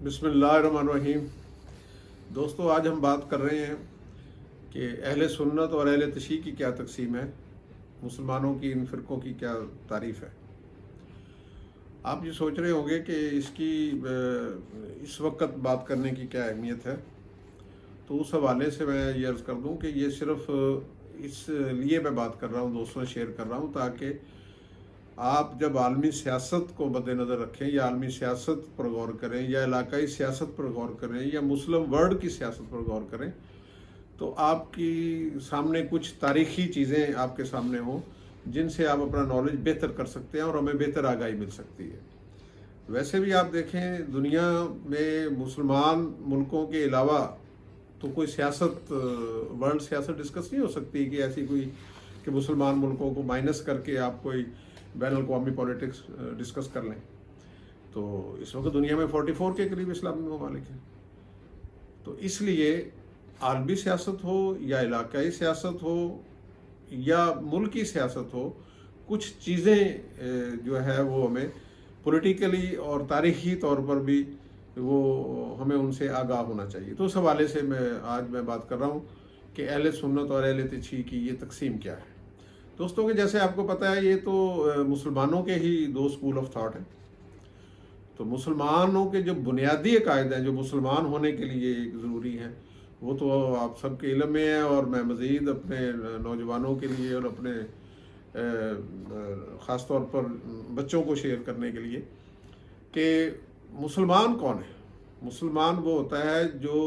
بسم اللہ الرحمن الرحیم۔ دوستو، آج ہم بات کر رہے ہیں کہ اہل سنت اور اہل تشیع کی کیا تقسیم ہے، مسلمانوں کی ان فرقوں کی کیا تعریف ہے۔ آپ یہ سوچ رہے ہوں گے کہ اس وقت بات کرنے کی کیا اہمیت ہے، تو اس حوالے سے میں یہ عرض کر دوں کہ یہ صرف اس لیے میں بات کر رہا ہوں، دوستوں سے شیئر کر رہا ہوں تاکہ آپ جب عالمی سیاست کو مد نظر رکھیں یا عالمی سیاست پر غور کریں یا علاقائی سیاست پر غور کریں یا مسلم ورلڈ کی سیاست پر غور کریں تو آپ کی سامنے کچھ تاریخی چیزیں آپ کے سامنے ہوں جن سے آپ اپنا نالج بہتر کر سکتے ہیں اور ہمیں بہتر آگاہی مل سکتی ہے۔ ویسے بھی آپ دیکھیں، دنیا میں مسلمان ملکوں کے علاوہ تو کوئی سیاست، ورلڈ سیاست ڈسکس نہیں ہو سکتی کہ ایسی کوئی کہ مسلمان ملکوں کو مائنس کر کے آپ کوئی بین الاقوامی پولیٹکس ڈسکس کر لیں۔ تو اس وقت دنیا میں 44 کے قریب اسلامی ممالک ہیں، تو اس لیے عالمی سیاست ہو یا علاقائی سیاست ہو یا ملکی سیاست ہو، کچھ چیزیں جو ہے وہ ہمیں پولیٹیکلی اور تاریخی طور پر بھی وہ ہمیں ان سے آگاہ ہونا چاہیے۔ تو اس حوالے سے آج میں بات کر رہا ہوں کہ اہل سنت اور اہل تشیع کی یہ تقسیم کیا ہے۔ دوستوں، کہ جیسے آپ کو پتہ ہے یہ تو مسلمانوں کے ہی دو اسکول آف تھاٹ ہیں۔ تو مسلمانوں کے جو بنیادی عقائد ہیں جو مسلمان ہونے کے لیے ضروری ہیں، وہ تو آپ سب کے علم میں ہے، اور میں مزید اپنے نوجوانوں کے لیے اور اپنے خاص طور پر بچوں کو شیئر کرنے کے لیے کہ مسلمان کون ہے۔ مسلمان وہ ہوتا ہے جو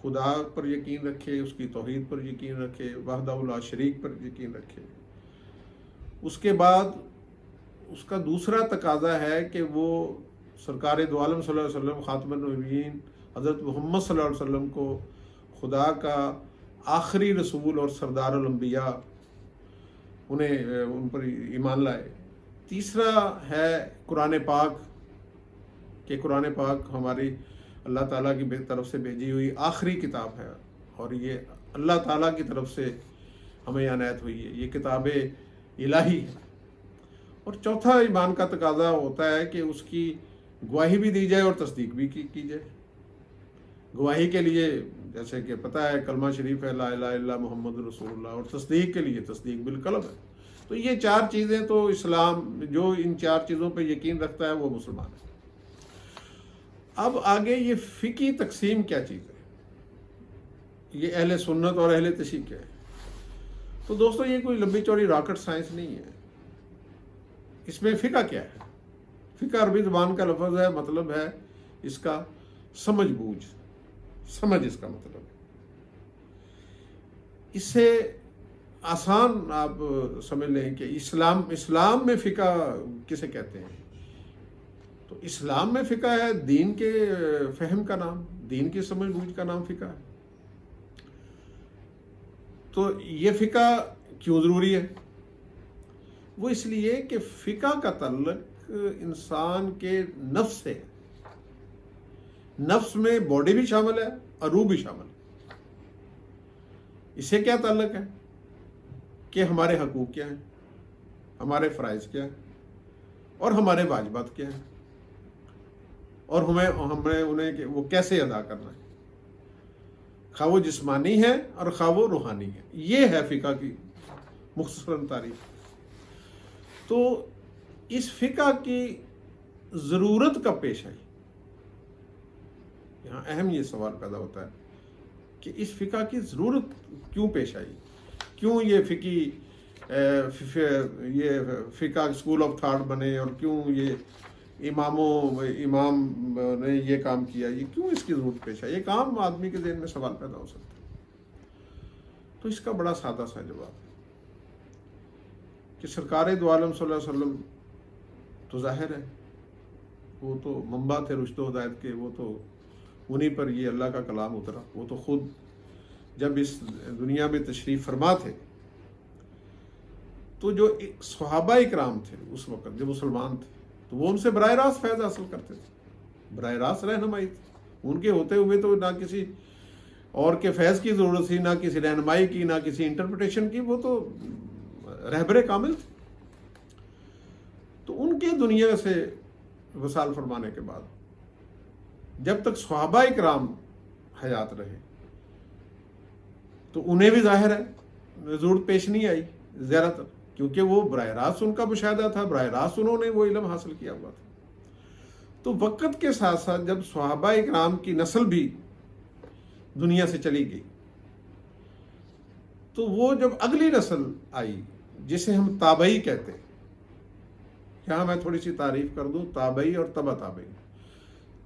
خدا پر یقین رکھے، اس کی توحید پر یقین رکھے، وحدہ لا شریک پر یقین رکھے۔ اس کے بعد اس کا دوسرا تقاضا ہے کہ وہ سرکار دو عالم صلی اللہ علیہ وسلم، خاتم النبیین حضرت محمد صلی اللہ علیہ وسلم کو خدا کا آخری رسول اور سردار الانبیاء ان پر ایمان لائے۔ تیسرا ہے قرآن پاک، کہ قرآن پاک ہماری اللہ تعالیٰ کی طرف سے بھیجی ہوئی آخری کتاب ہے، اور یہ اللہ تعالیٰ کی طرف سے ہمیں عنایت ہوئی ہے، یہ کتاب الہی ہے۔ اور چوتھا ایمان کا تقاضا ہوتا ہے کہ اس کی گواہی بھی دی جائے اور تصدیق بھی کی جائے۔ گواہی کے لیے جیسے کہ پتہ ہے کلمہ شریف ہے لا الہ الا اللہ محمد رسول اللہ، اور تصدیق کے لیے تصدیق بالقلب ہے۔ تو یہ چار چیزیں تو اسلام جو ان چار چیزوں پہ یقین رکھتا ہے وہ مسلمان ہے۔ اب آگے یہ فقہی تقسیم کیا چیز ہے، یہ اہل سنت اور اہل تشیع کیا ہے۔ تو دوستو، یہ کوئی لمبی چوڑی راکٹ سائنس نہیں ہے۔ اس میں فقہ کیا ہے؟ فقہ عربی زبان کا لفظ ہے، مطلب ہے اس کا سمجھ بوجھ، سمجھ اس کا مطلب ہے۔ اس سے آسان آپ سمجھ لیں کہ اسلام میں فقہ کسے کہتے ہیں۔ تو اسلام میں فقہ ہے دین کے فہم کا نام، دین کی سمجھ بوجھ کا نام فقہ ہے۔ تو یہ فقہ کیوں ضروری ہے؟ وہ اس لیے کہ فقہ کا تعلق انسان کے نفس سے ہے۔ نفس میں باڈی بھی شامل ہے اور روح بھی شامل ہے۔ اس سے کیا تعلق ہے کہ ہمارے حقوق کیا ہیں، ہمارے فرائض کیا ہیں، اور ہمارے واجبات کیا ہیں، اور ہمیں انہیں وہ کیسے ادا کرنا ہے، خواہ وہ جسمانی ہے اور خواہ وہ روحانی ہے۔ یہ ہے فقہ کی مختصراً تعریف۔ تو اس فقہ کی ضرورت کب پیش آئی؟ یہاں اہم یہ سوال پیدا ہوتا ہے کہ اس فقہ کی ضرورت کیوں پیش آئی، کیوں یہ فقہ اسکول آف تھاٹ بنے، اور کیوں یہ امام نے یہ کام کیا، یہ کیوں اس کی ضرورت پیش آئی؟ ایک عام آدمی کے ذہن میں سوال پیدا ہو سکتا ہے۔ تو اس کا بڑا سادہ سا جواب ہے کہ سرکار دو عالم صلی اللہ علیہ وسلم تو ظاہر ہے وہ تو منبع تھے رشد و ہدایت کے، وہ تو انہی پر یہ اللہ کا کلام اترا۔ وہ تو خود جب اس دنیا میں تشریف فرما تھے تو جو صحابہ اکرام تھے اس وقت جو مسلمان تھے تو وہ ان سے براہ راست فیض حاصل کرتے تھے، براہ راست رہنمائی تھی ان کے ہوتے ہوئے۔ تو نہ کسی اور کے فیض کی ضرورت تھی، نہ کسی رہنمائی کی، نہ کسی انٹرپریٹیشن کی، وہ تو رہبر کامل تھے۔ تو ان کے دنیا سے وصال فرمانے کے بعد جب تک صحابہ اکرام حیات رہے تو انہیں بھی ظاہر ہے ضرورت پیش نہیں آئی زیارت، کیونکہ وہ براہ راست ان کا مشاہدہ تھا، براہ راست انہوں نے وہ علم حاصل کیا ہوا تھا۔ تو وقت کے ساتھ ساتھ جب صحابہ اکرام کی نسل بھی دنیا سے چلی گئی تو وہ جب اگلی نسل آئی جسے ہم تابعی کہتے ہیں، یہاں میں تھوڑی سی تعریف کر دوں، تابعی اور تبع تابعی۔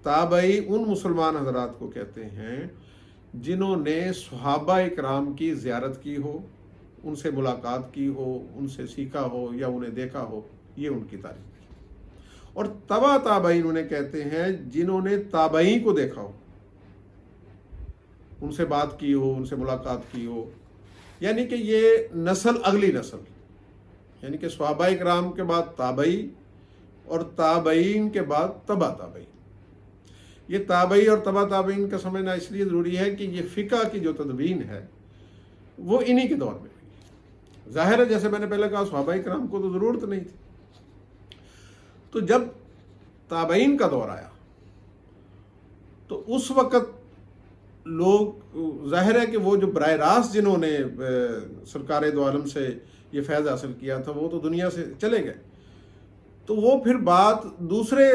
تابعی ان مسلمان حضرات کو کہتے ہیں جنہوں نے صحابہ اکرام کی زیارت کی ہو، ان سے ملاقات کی ہو، ان سے سیکھا ہو یا انہیں دیکھا ہو، یہ ان کی تعریف ہے۔ اور تبع تابعین انہیں کہتے ہیں جنہوں نے تابعین کو دیکھا ہو، ان سے بات کی ہو، ان سے ملاقات کی ہو، یعنی کہ یہ نسل اگلی نسل، یعنی کہ صحابہ اکرام کے بعد تابعی اور تابعین کے بعد تبع تابعین۔ یہ تابعی اور تبع تابعین کا سمجھنا اس لیے ضروری ہے کہ یہ فقہ کی جو تدوین ہے وہ انہی کے دور میں ہوئی۔ ظاہر ہے جیسے میں نے پہلے کہا صحابہ اکرام کو تو ضرورت نہیں تھی، تو جب تابعین کا دور آیا تو اس وقت لوگ ظاہر ہے کہ وہ جو براہ راست جنہوں نے سرکار دو عالم سے یہ فیض حاصل کیا تھا وہ تو دنیا سے چلے گئے، تو وہ پھر بات دوسرے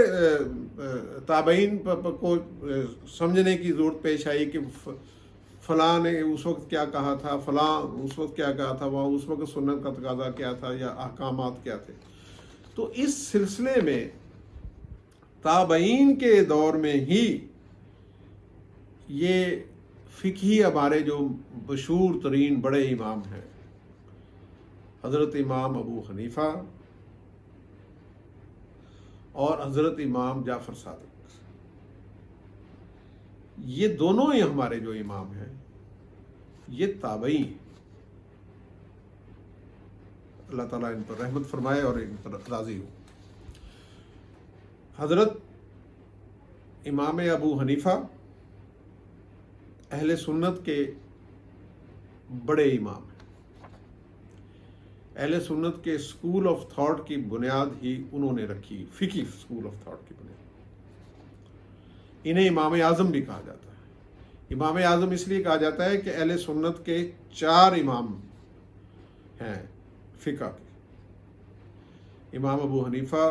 تابعین کو سمجھنے کی ضرورت پیش آئی کہ فلاں نے اس وقت کیا کہا تھا، فلاں اس وقت کیا کہا تھا، وہاں اس وقت سنت کا تقاضا کیا تھا یا احکامات کیا تھے۔ تو اس سلسلے میں تابعین کے دور میں ہی یہ فقہی ہمارے جو مشہور ترین بڑے امام ہیں، حضرت امام ابو حنیفہ اور حضرت امام جعفر صادق، یہ دونوں ہی ہمارے جو امام ہیں یہ تابعی ہیں۔ اللہ تعالیٰ ان پر رحمت فرمائے اور ان پر راضی ہو۔ حضرت امام ابو حنیفہ اہل سنت کے بڑے امام ہیں۔ اہل سنت کے اسکول آف تھاٹ کی بنیاد ہی انہوں نے رکھی، فقہی اسکول آف تھاٹ کی بنیاد۔ انہیں امام اعظم بھی کہا جاتا ہے۔ امام اعظم اس لیے کہا جاتا ہے کہ اہل سنت کے 4 امام ہیں فقہ کے، امام ابو حنیفہ،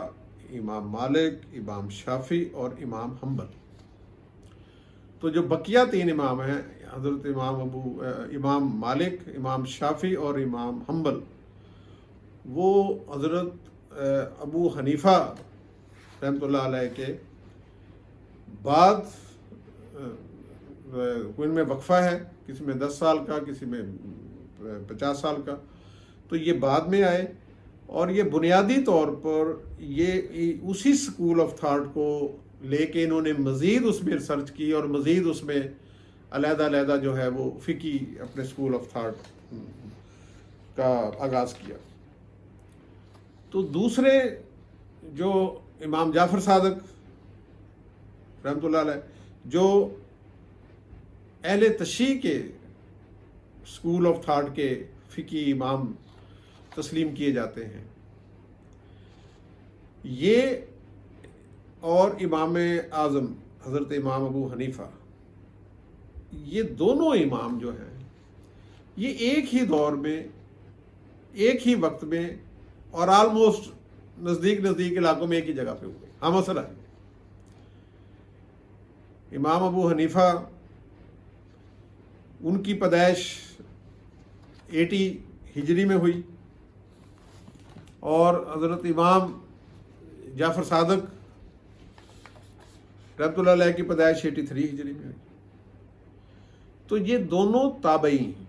امام مالک، امام شافعی اور امام حنبل۔ تو جو بقیہ 3 امام ہیں، حضرت امام مالک، امام شافعی اور امام حنبل، وہ حضرت ابو حنیفہ رحمۃ اللہ علیہ کے بعد ان میں وقفہ ہے، کسی میں 10 سال کا، کسی میں 50 سال کا، تو یہ بعد میں آئے، اور یہ بنیادی طور پر یہ اسی اسکول آف تھاٹ کو لے کے انہوں نے مزید اس میں ریسرچ کی اور مزید اس میں علیحدہ علیحدہ جو ہے وہ فقہی اپنے اسکول آف تھاٹ کا آغاز کیا۔ تو دوسرے جو امام جعفر صادق رحمۃ اللہ علیہ، جو اہل تشیع کے اسکول آف تھاٹ کے فقہی امام تسلیم کیے جاتے ہیں، یہ اور امام اعظم حضرت امام ابو حنیفہ، یہ دونوں امام جو ہیں یہ ایک ہی دور میں، ایک ہی وقت میں اور آلموسٹ نزدیک علاقوں میں ایک ہی جگہ پہ ہوئے۔ ہاں مسئلہ ہے، امام ابو حنیفہ ان کی پیدائش 80 ہجری میں ہوئی، اور حضرت امام جعفر صادق رحمۃ اللہ علیہ کی پیدائش 83 ہجری میں ہوئی۔ تو یہ دونوں تابعی ہیں،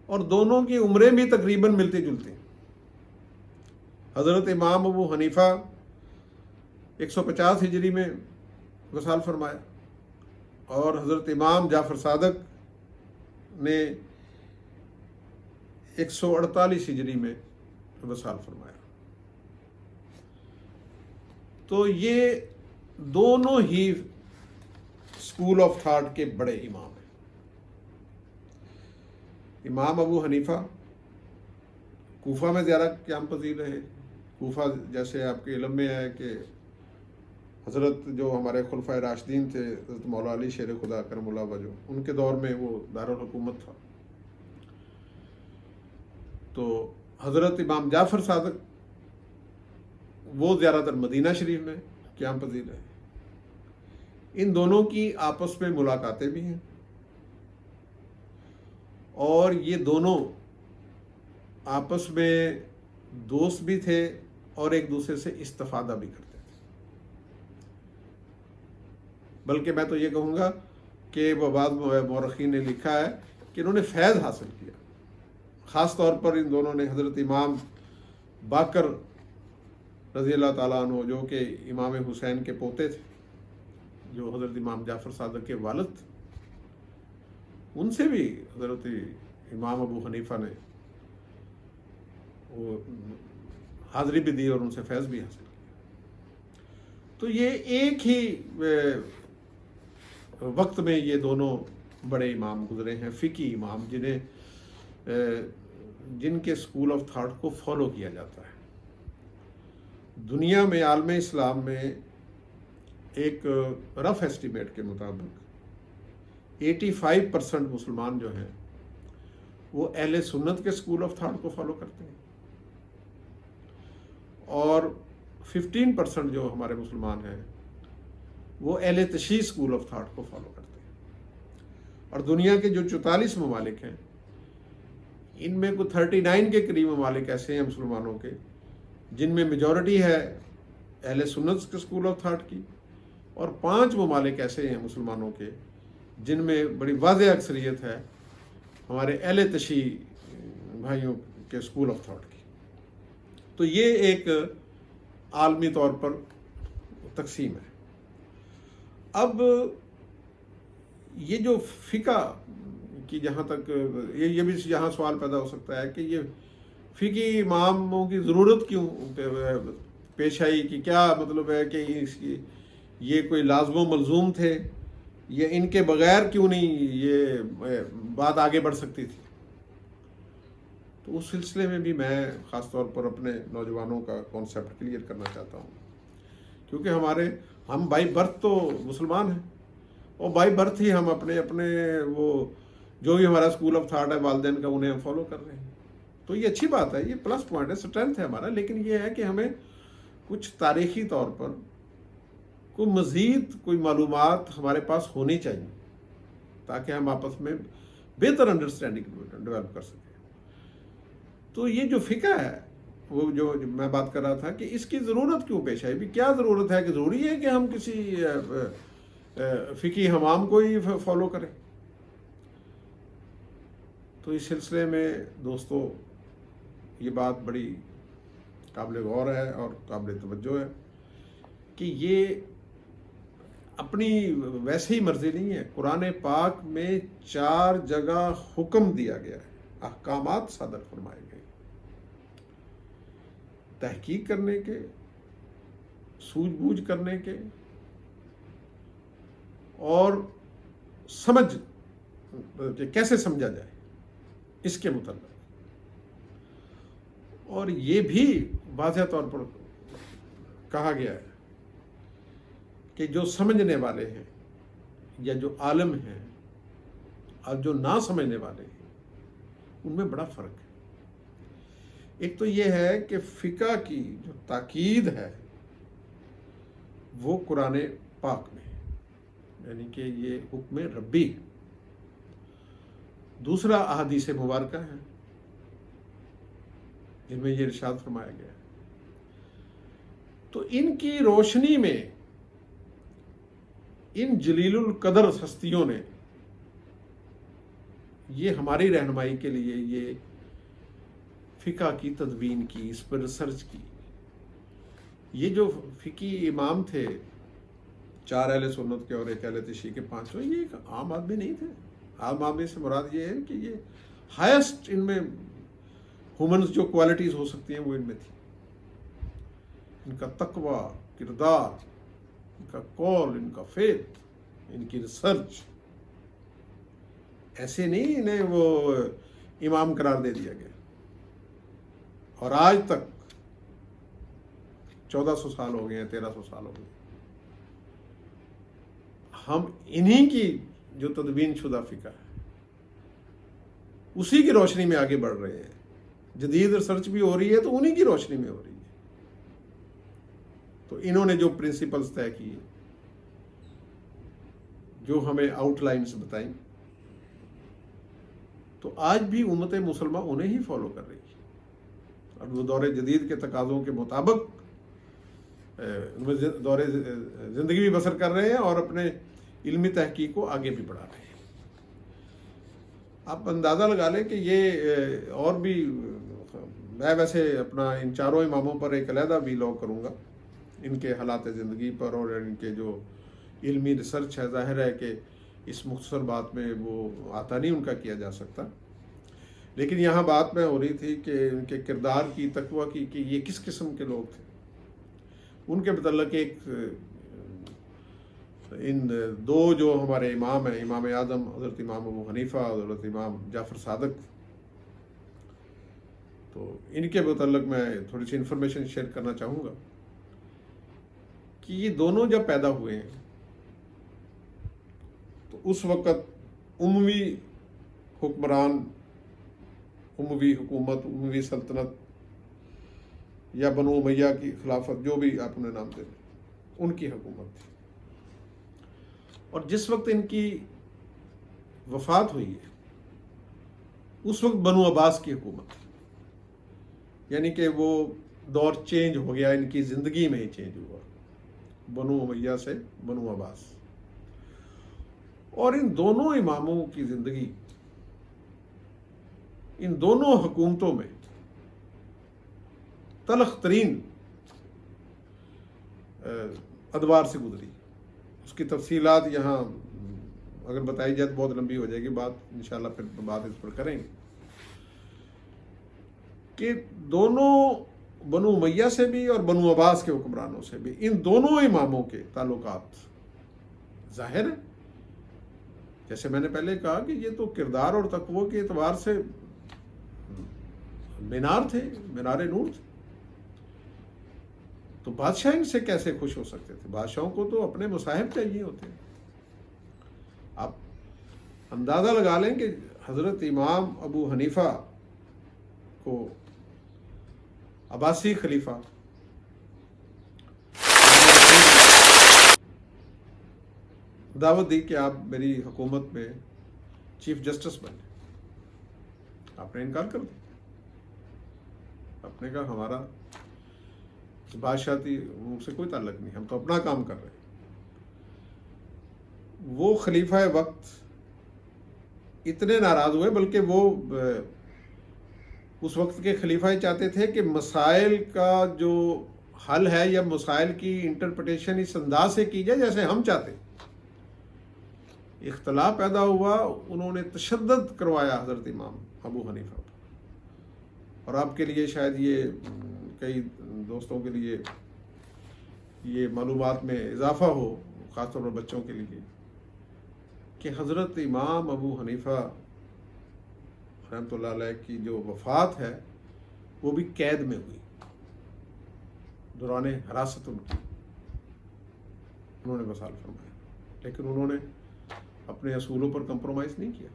اور دونوں کی عمریں بھی تقریباً ملتی جلتی ہیں۔ حضرت امام ابو حنیفہ 150 ہجری میں وصال فرمایا، اور حضرت امام جعفر صادق نے 148 ہجری میں وصال فرمایا۔ تو یہ دونوں ہی اسکول آف تھاٹ کے بڑے امام ہیں۔ امام ابو حنیفہ کوفہ میں زیادہ قیام پذیر رہے۔ کوفہ جیسے آپ کے علم میں ہے کہ حضرت جو ہمارے خلفائے راشدین تھے، حضرت مولا علی شیر خدا کرم اللہ وجہ، ان کے دور میں وہ دارالحکومت تھا. تو حضرت امام جعفر صادق وہ زیادہ تر مدینہ شریف میں قیام پذیر ہے. ان دونوں کی آپس میں ملاقاتیں بھی ہیں، اور یہ دونوں آپس میں دوست بھی تھے اور ایک دوسرے سے استفادہ بھی کرتے تھے. بلکہ میں تو یہ کہوں گا کہ بعض مورخین نے لکھا ہے کہ انہوں نے فیض حاصل کیا. خاص طور پر ان دونوں نے حضرت امام باقر رضی اللہ تعالیٰ عنہ، جو کہ امام حسین کے پوتے تھے، جو حضرت امام جعفر صادق کے والد تھے، ان سے بھی حضرت امام ابو حنیفہ نے وہ حاضری بھی دی اور ان سے فیض بھی حاصل کیا. تو یہ ایک ہی وقت میں یہ دونوں بڑے امام گزرے ہیں، فقی امام، جن کے اسکول آف تھاٹ کو فالو کیا جاتا ہے. دنیا میں، عالم اسلام میں ایک رف ایسٹیمیٹ کے مطابق 85% مسلمان جو ہیں وہ اہل سنت کے اسکول آف تھاٹ کو فالو کرتے ہیں، اور 15% جو ہمارے مسلمان ہیں وہ اہل تشیع اسکول آف تھاٹ کو فالو کرتے ہیں. اور دنیا کے جو 44 ممالک ہیں، ان میں کوئی 39 کے قریب ممالک ایسے ہیں مسلمانوں کے جن میں میجورٹی ہے اہل سنت کے اسکول آف تھاٹ کی، اور 5 ممالک ایسے ہیں مسلمانوں کے جن میں بڑی واضح اکثریت ہے ہمارے اہل تشیع بھائیوں کے اسکول آف تھاٹ کی. تو یہ ایک عالمی طور پر تقسیم ہے. اب یہ جو فقہ کی، جہاں تک یہ بھی یہاں سوال پیدا ہو سکتا ہے کہ یہ فقی اماموں کی ضرورت کیوں پیش آئی، کہ کیا مطلب ہے کہ یہ کوئی لازم و ملزوم تھے، یہ ان کے بغیر کیوں نہیں یہ بات آگے بڑھ سکتی تھی. تو اس سلسلے میں بھی میں خاص طور پر اپنے نوجوانوں کا کانسیپٹ کلیئر کرنا چاہتا ہوں، کیونکہ ہم بائی برتھ تو مسلمان ہیں، اور بائی برتھ ہی ہم اپنے وہ جو بھی ہمارا اسکول آف تھاٹ ہے والدین کا، انہیں ہم فالو کر رہے ہیں. تو یہ اچھی بات ہے، یہ پلس پوائنٹ ہے، اسٹرینتھ ہے ہمارا. لیکن یہ ہے کہ ہمیں کچھ تاریخی طور پر کوئی معلومات ہمارے پاس ہونی چاہیے تاکہ ہم آپس میں بہتر انڈرسٹینڈنگ ڈیولپ کر سکیں. تو یہ جو فقہ ہے، وہ جو میں بات کر رہا تھا کہ اس کی ضرورت کیوں پیش آئی، بھی کیا ضرورت ہے، کہ ضروری ہے کہ ہم کسی فقی حمام کو ہی فالو کریں. تو اس سلسلے میں دوستو یہ بات بڑی قابل غور ہے اور قابل توجہ ہے کہ یہ اپنی ویسے ہی مرضی نہیں ہے. قرآن پاک میں 4 جگہ حکم دیا گیا ہے، احکامات صادر فرمائے گئے تحقیق کرنے کے، سوجھ بوجھ کرنے کے، اور سمجھ کہ کیسے سمجھا جائے اس کے متعلق. اور یہ بھی واضح طور پر کہا گیا ہے کہ جو سمجھنے والے ہیں یا جو عالم ہیں اور جو نہ سمجھنے والے ہیں، ان میں بڑا فرق ہے. ایک تو یہ ہے کہ فقہ کی جو تاکید ہے وہ قرآن پاک میں ہے، یعنی کہ یہ حکم ربی. دوسرا احادیث مبارکہ ہیں جن میں یہ ارشاد فرمایا گیا ہے. تو ان کی روشنی میں ان جلیل القدر ہستیوں نے یہ ہماری رہنمائی کے لیے یہ فقہ کی تدوین کی، اس پر ریسرچ کی. یہ جو فقی امام تھے 4 اہل سنت کے اور 1 اہل تشیع کے، 5، یہ ایک عام آدمی نہیں تھے. عام آدمی سے مراد یہ ہے کہ یہ ہائیسٹ ان میں ہیومنز جو کوالٹیز ہو سکتی ہیں وہ ان میں تھی. ان کا تقوی، کردار، ان کا قول، ان کا فیتھ، ان کی ریسرچ. ایسے نہیں انہیں وہ امام قرار دے دیا گیا. اور آج تک 1400 سال ہو گئے ہیں، 1300 سال ہو گئے. ہم انہی کی جو تدوین شدہ فقہ ہے اسی کی روشنی میں آگے بڑھ رہے ہیں. جدید ریسرچ بھی ہو رہی ہے تو انہی کی روشنی میں ہو رہی ہے. تو انہوں نے جو پرنسپلز طے کیے، جو ہمیں آؤٹ لائنز بتائیں، تو آج بھی امت مسلمہ انہیں ہی فالو کر رہی ہے اور وہ دور جدید کے تقاضوں کے مطابق دور زندگی بھی بسر کر رہے ہیں اور اپنے علمی تحقیق کو آگے بھی بڑھا رہے ہیں. آپ اندازہ لگا لیں کہ یہ اور بھی، میں ویسے اپنا ان چاروں اماموں پر ایک علیحدہ ویلاگ کروں گا، ان کے حالات زندگی پر اور ان کے جو علمی ریسرچ ہے. ظاہر ہے کہ اس مختصر بات میں وہ آتا نہیں ان کا کیا جا سکتا، لیکن یہاں بات میں ہو رہی تھی کہ ان کے کردار کی، تقویٰ کی، کہ یہ کس قسم کے لوگ تھے. ان کے متعلق ایک ان دو جو ہمارے امام ہیں، امام اعظم حضرت امام ابو حنیفہ اور حضرت امام جعفر صادق، تو ان کے متعلق میں تھوڑی سی انفارمیشن شیئر کرنا چاہوں گا کہ یہ دونوں جب پیدا ہوئے ہیں تو اس وقت اموی حکمران، اموی حکومت، اموی سلطنت یا بنو امیہ کی خلافت، جو بھی آپ انہیں نام دے دیں، ان کی حکومت تھی. اور جس وقت ان کی وفات ہوئی ہے اس وقت بنو عباس کی حکومت تھی. یعنی کہ وہ دور چینج ہو گیا، ان کی زندگی میں ہی چینج ہوا، بنو امیہ سے بنو عباس. اور ان دونوں اماموں کی زندگی، ان دونوں حکومتوں میں تلخ ترین ادوار سے گزری. اس کی تفصیلات یہاں اگر بتائی جائے تو بہت لمبی ہو جائے گی بات، انشاءاللہ پھر بات اس پر کریں گے. کہ دونوں بنو امیہ سے بھی اور بنو عباس کے حکمرانوں سے بھی، ان دونوں اماموں کے تعلقات ظاہر ہے، جیسے میں نے پہلے کہا کہ یہ تو کردار اور تقوی کے اعتبار سے مینار تھے، مینار نور تھے. تو بادشاہ ان سے کیسے خوش ہو سکتے تھے؟ بادشاہوں کو تو اپنے مصاحب چاہیے ہوتے ہیں. آپ اندازہ لگا لیں کہ حضرت امام ابو حنیفہ کو عباسی خلیفہ دعوت دی کہ آپ میری حکومت میں چیف جسٹس بنے. آپ نے انکار کر دیا. آپ نے کہا ہمارا بادشاہتی ان سے کوئی تعلق نہیں، ہم تو اپنا کام کر رہے ہیں. وہ خلیفہ وقت اتنے ناراض ہوئے، بلکہ وہ اس وقت کے خلیفہ ہی چاہتے تھے کہ مسائل کا جو حل ہے یا مسائل کی انٹرپریٹیشن اس انداز سے کی جائے جیسے ہم چاہتے ہیں. اختلاف پیدا ہوا، انہوں نے تشدد کروایا حضرت امام ابو حنیفہ پر. اور آپ کے لیے شاید یہ کئی دوستوں کے لیے یہ معلومات میں اضافہ ہو، خاص طور پر بچوں کے لیے، کہ حضرت امام ابو حنیفہ رحمۃ اللہ علیہ کی جو وفات ہے وہ بھی قید میں ہوئی، دوران حراست ان کی انہوں نے وصال فرمایا. لیکن انہوں نے اپنے اصولوں پر کمپرومائز نہیں کیا.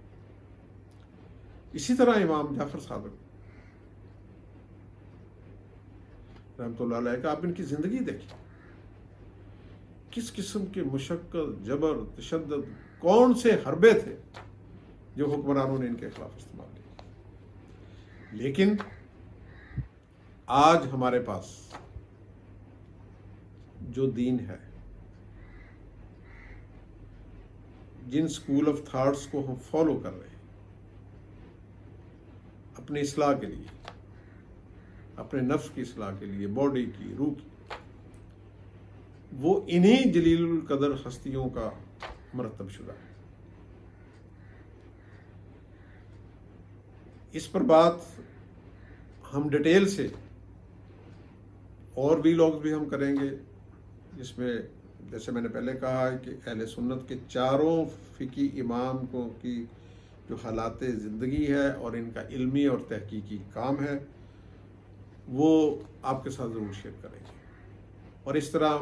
اسی طرح امام جعفر صادق رحمۃ اللہ علیہ کا آپ ان کی زندگی دیکھیں، کس قسم کے مشقت، جبر، تشدد، کون سے حربے تھے جو حکمرانوں نے ان کے خلاف استعمال کیے. لیکن آج ہمارے پاس جو دین ہے، جن سکول آف تھاٹس کو ہم فالو کر رہے ہیں اپنی اصلاح کے لیے، اپنے نفس کی اصلاح کے لیے، باڈی کی، روح کی، وہ انہی جلیل القدر ہستیوں کا مرتب شدہ ہے. اس پر بات ہم ڈیٹیل سے اور بھی لوگ بھی ہم کریں گے، جس میں جیسے میں نے پہلے کہا ہے کہ اہل سنت کے چاروں فقی امام کو کی جو حالات زندگی ہے اور ان کا علمی اور تحقیقی کام ہے وہ آپ کے ساتھ ضرور شیئر کریں گے. اور اس طرح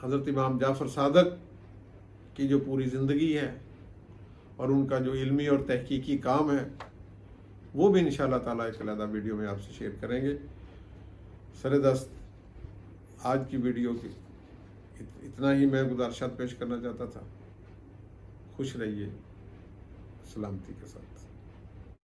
حضرت امام جعفر صادق کی جو پوری زندگی ہے اور ان کا جو علمی اور تحقیقی کام ہے وہ بھی انشاءاللہ تعالیٰ ایک علیحدہ ویڈیو میں آپ سے شیئر کریں گے۔ سر دست آج کی ویڈیو کی اتنا ہی میں گزارشات پیش کرنا چاہتا تھا۔ خوش رہیے، سلامتی کے ساتھ۔